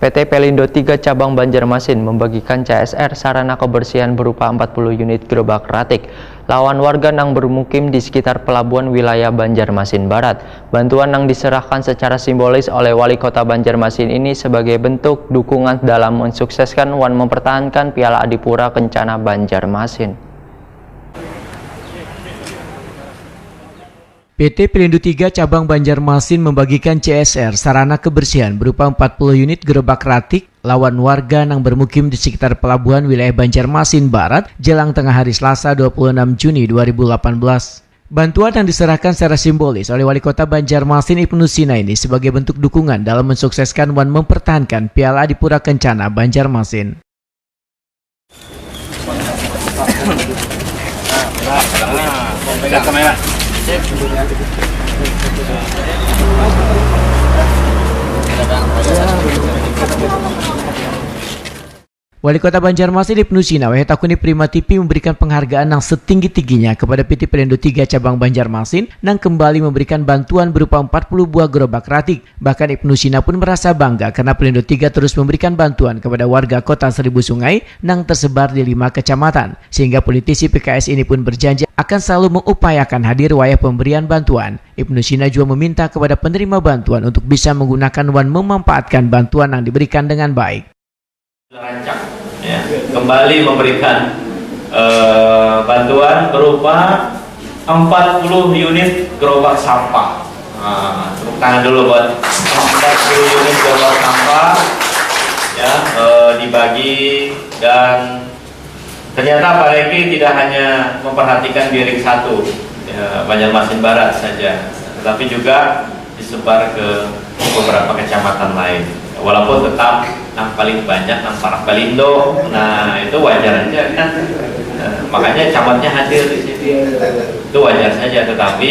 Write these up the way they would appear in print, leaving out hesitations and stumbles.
PT Pelindo 3 Cabang Banjarmasin membagikan CSR sarana kebersihan berupa 40 unit gerobak ratik lawan warga yang bermukim di sekitar pelabuhan wilayah Banjarmasin Barat. Bantuan yang diserahkan secara simbolis oleh Wali Kota Banjarmasin ini sebagai bentuk dukungan dalam mensukseskan dan mempertahankan Piala Adipura Kencana Banjarmasin. PT Pelindo 3 Cabang Banjarmasin membagikan CSR sarana kebersihan berupa 40 unit gerobak ratik lawan warga yang bermukim di sekitar pelabuhan wilayah Banjarmasin Barat jelang tengah hari Selasa 26 Juni 2018. Bantuan yang diserahkan secara simbolis oleh Wali Kota Banjarmasin Ibnu Sina ini sebagai bentuk dukungan dalam mensukseskan dan mempertahankan Piala Adipura Kencana Banjarmasin. Wali Kota Banjarmasin Ibnu Sina Takuni Prima TV memberikan penghargaan yang setinggi-tingginya kepada PT Pelindo 3 Cabang Banjarmasin yang kembali memberikan bantuan berupa 40 buah gerobak ratik. Bahkan Ibnu Sina pun merasa bangga karena Pelindo 3 terus memberikan bantuan kepada warga Kota Seribu Sungai yang tersebar di 5 kecamatan. Sehingga politisi PKS ini pun berjanji akan selalu mengupayakan hadir wayah pemberian bantuan. Ibnu Sina juga meminta kepada penerima bantuan untuk bisa menggunakan dan memanfaatkan bantuan yang diberikan dengan baik. Rancang ya, kembali memberikan bantuan berupa 40 unit gerobak sampah. Tepuk tangan dulu buat 40 unit gerobak sampah ya, dibagi. Dan ternyata Pak Reki tidak hanya memperhatikan di ring 1 ya, Banjarmasin Barat saja, tetapi juga disebar ke beberapa kecamatan lain. Walaupun tetap yang paling banyak yang para Pelindo, nah itu wajar aja kan. Makanya camatnya hadir di sini, itu wajar saja. Tetapi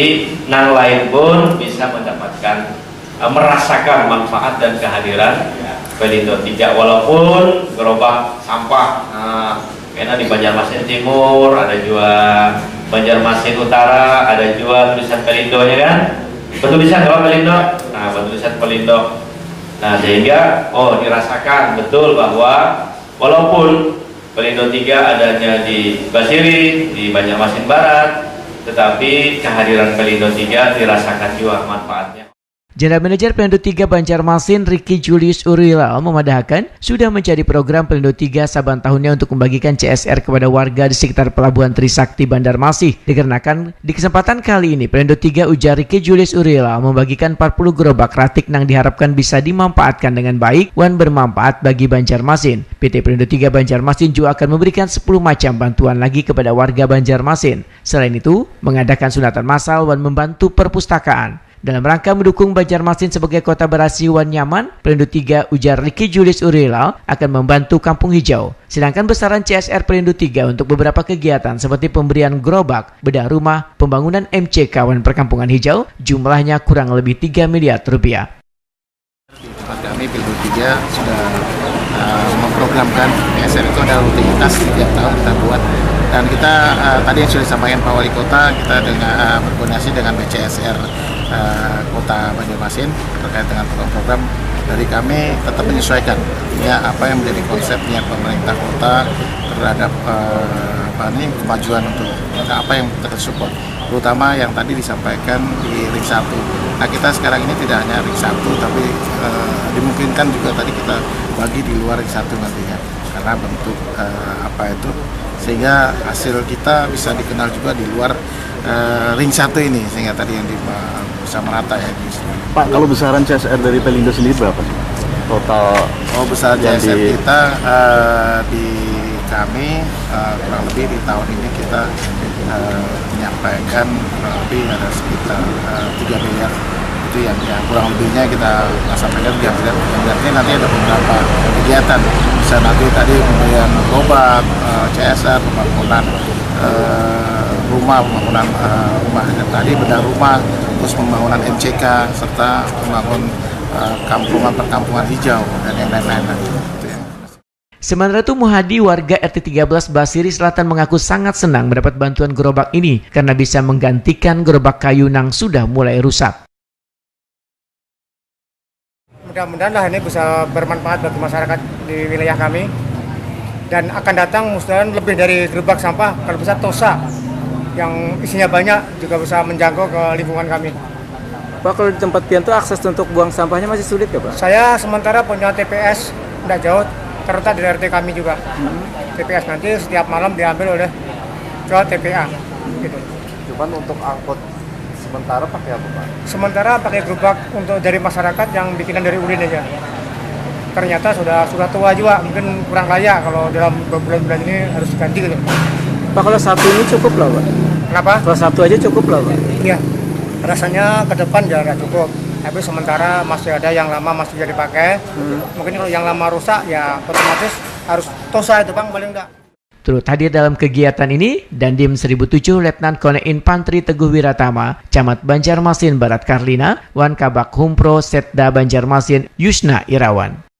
yang lain pun bisa mendapatkan, merasakan manfaat dan kehadiran Pelindo 3. Walaupun gerobak sampah, karena di Banjarmasin Timur ada juga Banjarmasin Utara, ada juga tulisan Pelindonya kan, bertulisan kalau Pelindo, nah bertulisan Pelindo. Nah sehingga dirasakan betul bahwa walaupun Pelindo 3 adanya di Basiri, di Banjarmasin Barat, tetapi kehadiran Pelindo 3 dirasakan juga manfaatnya. General Manager Pelindo 3 Banjarmasin Ricky Julius Urielal memadahkan sudah menjadi program Pelindo 3 saban tahunnya untuk membagikan CSR kepada warga di sekitar Pelabuhan Trisakti Banjarmasin. Dikarenakan di kesempatan kali ini Pelindo 3 ujar Ricky Julius Urielal membagikan 40 gerobak ratik yang diharapkan bisa dimanfaatkan dengan baik dan bermanfaat bagi Banjarmasin. PT Pelindo 3 Banjarmasin juga akan memberikan 10 macam bantuan lagi kepada warga Banjarmasin. Selain itu, mengadakan sunatan massal dan membantu perpustakaan. Dalam rangka mendukung Banjarmasin sebagai kota bersih dan nyaman, Pelindo 3 ujar Ricky Julius Urielal akan membantu Kampung Hijau. Sedangkan besaran CSR Pelindo 3 untuk beberapa kegiatan seperti pemberian gerobak, bedah rumah, pembangunan MCK dan perkampungan hijau jumlahnya kurang lebih 3 miliar rupiah. Di tempat kami Pelindo 3 sudah memprogramkan CSR itu ada rutinitas setiap tahun kita buat. Dan kita tadi yang sudah disampaikan Pak Wali Kota, kita dengan berkoordinasi dengan BCSR Kota Banjarmasin terkait dengan program-program dari kami tetap menyesuaikan ya apa yang menjadi konsepnya pemerintah kota terhadap kemajuan untuk apa yang kita support, terutama yang tadi disampaikan di ring 1. Nah kita sekarang ini tidak hanya ring 1 tapi dimungkinkan juga tadi kita bagi di luar ring 1 nantinya karena bentuk sehingga hasil kita bisa dikenal juga di luar ring 1 ini, sehingga tadi yang bisa merata ya di sini. Pak, kalau besaran CSR dari Pelindo sendiri berapa sih? Total besar CSR kita di kami kurang lebih di tahun ini kita menyampaikan kurang lebih ada sekitar 3 miliar. Itu yang kurang lebihnya kita sampaikan 3 miliar. Berarti nanti ada beberapa kegiatan, bisa nanti tadi pemberian gerobak, CSR, pembangunan rumah dan tadi bedah rumah, terus pembangunan MCK serta membangun perkampungan hijau dan yang lain-lain. Sementara itu Muhadi warga RT 13 Basiri Selatan mengaku sangat senang mendapat bantuan gerobak ini karena bisa menggantikan gerobak kayu yang sudah mulai rusak. Mudah-mudahan lah ini bisa bermanfaat bagi masyarakat di wilayah kami. Dan akan datang mudah-mudahan lebih dari gerobak sampah, kalau bisa TOSA yang isinya banyak juga bisa menjangkau ke lingkungan kami. Pak, kalau di tempat pian itu akses untuk buang sampahnya masih sulit ya Pak? Saya sementara punya TPS, tidak jauh, terletak di RT kami juga. TPS nanti setiap malam diambil oleh ke TPA. Gitu. Cuman untuk angkut sementara pakai apa Pak? Sementara pakai gerobak untuk dari masyarakat yang bikinan dari Ulin aja. Ternyata sudah tua juga, mungkin kurang layak kalau dalam bulan-bulan ini harus diganti gitu. Pak, kalau satu ini cukup lah Pak? Kenapa? Kalau satu aja cukup lah Pak? Iya, rasanya ke depan ya nggak cukup. Tapi sementara masih ada yang lama masih bisa dipakai. Mungkin kalau yang lama rusak ya otomatis harus TOSA itu Bang, paling enggak. Turut hadir dalam kegiatan ini, Dandim 1007 Letnan Kolonel Infantri Teguh Wiratama, Camat Banjarmasin Barat Karlina, Wan Kabak Humpro Setda Banjarmasin Yusna Irawan.